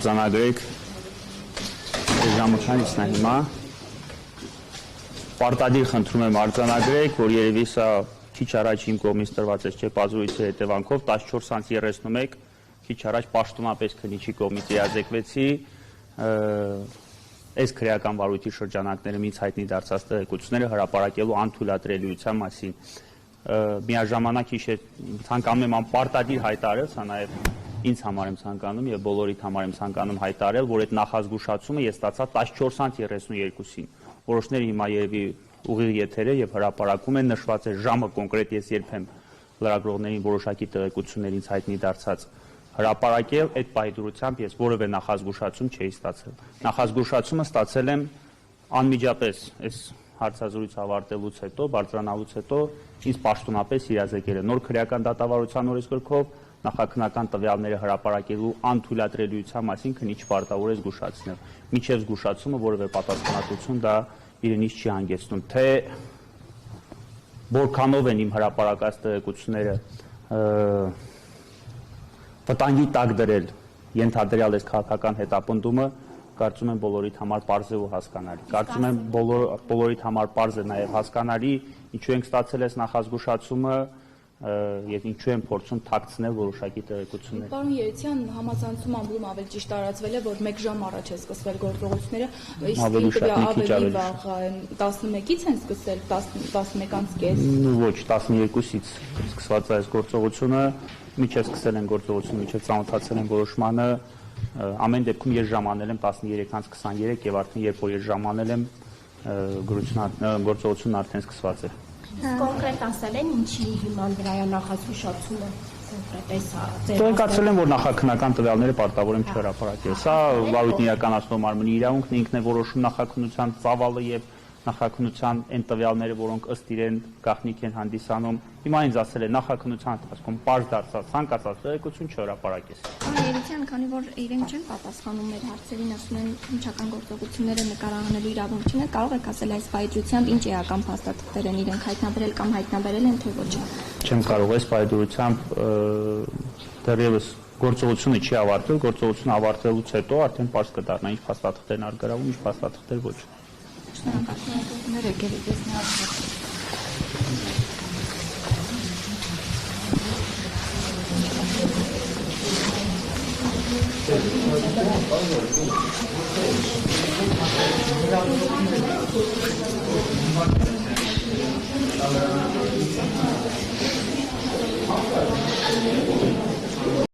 Արձանագրեք ժամանակից հիմա պարտադիր խնդրում եմ արձանագրեք, որ երևի սա քիչ առաջ իմ կողմից տրված է չեպազրույցի հետևանքով 14:31 քիչ առաջ պաշտոնապես քննիչի կողմից իրազեկվեցի այս քրեական վարույթի շրջանակներում ինձ հայտնի դարձած տեղեկությունները հրապարակելու անթույլատրելիության մասին միաժամանակ ցանկանում եմ անպարտադիր հայտարարել, սա նաև ինձ համար եմ ցանկանում եւ բոլորիդ համար եմ ցանկանում հայտարարել, որ այդ նախազգուշացումը ես ստացա 14:32-ին։ Որոշները հիմա երևի ուղիղ եթեր է եւ հրապարակում են, նշված է ժամը կոնկրետ, ես երբեմ լրագրողներին որոշակի տեղեկություններ ինձ հայտնի դարձած հրապարակել, այդ պայդրությամբ ես որևէ նախազգուշացում չէի ստացել։ Նախազգուշացումը ստացել եմ անմիջապես այս հարցազրույցը ավարտելուց հետո, բարձրանալուց հետո ինձ պաշտոնապես իրազեկել է նոր քրեական դատավարության օրենսգրքով նախաքննական տվյալները հրապարակելու անթույլատրելիության մասին քննիչ պարտավոր է զգուշացնել։ Մինչև զգուշացումը որևէ պատասխանատվություն դա իրենից չի հանգեցնում, թե որքանով են իմ հրապարակած տեղեկությունները վտանգի տակ դրել ենթադրյալ այս քաղաքական հետապնդումը, կարծում եմ բոլորիդ համար պարզ է ու հասկանալի։ Կարծում եմ բոլորիդ համար պարզ է նաև հասկանալի, ինչու ենք ստացել այս նախազգուշացումը եւ ինչու են փորձում թաքցնել որոշակի տեղեկություններ։ Պարոն Երիցյան, համացանցում ամբողջ ավելի ճիշտ տարածվել է, որ 1 ժամ առաջ է սկսվել գործողությունները, իսկ ավելի վաղ 11-ից են սկսել, 11:30։ Ոչ, 12-ից սկսված է այս գործողությունը, միջև սկսել են գործողությունը, միջև ծանոթացել են որոշմանը, ամեն դեպքում ես ժամանել եմ 13:23 եւ արդեն երբ որ ես ժամանել եմ գործողությունն արդեն սկսված է։ Կոնկրետ ասել են ինչի հիման վրա է նախազգուշացումը Տեղեկացրել եմ, որ նախաքննական տվյալները պարտավոր եմ չհրապարակել։ Սա վարույթն իրականացնող մարմնի իրավունքն է, ինքն է որոշում նախաքննության ծավալը եւ նախաքննության այն տվյալները, որոնք ըստ իրեն գաղտնիք են հանդիսանում։ Հիմա ինձ ասել է նախաքննության ընթացքում պարզ դարձած ցանկացած տեղեկություն չհրապարակես։ Երիցյան, քանի որ իրենք չեն պատասխանում մեր հարցերին, ասում են քննչական գործողությունները նկարահանելու իրավունք չունեն, կարող եք ասել այս վայրիջությամբ ինչ էական փաստաթղթեր են իրենք հայտնաբերել կամ հայտնաբերել են, թե ոչ։ Չեմ կարող այս վայրիջությամբ դեռևս գործողությունը չի ավարտվել, գործողությունը ավարտելուց հետո արդեն պարզ կդառնա ինչ փաստաթղթեր են արգելվում, ինչ փաստաթղթեր ոչ։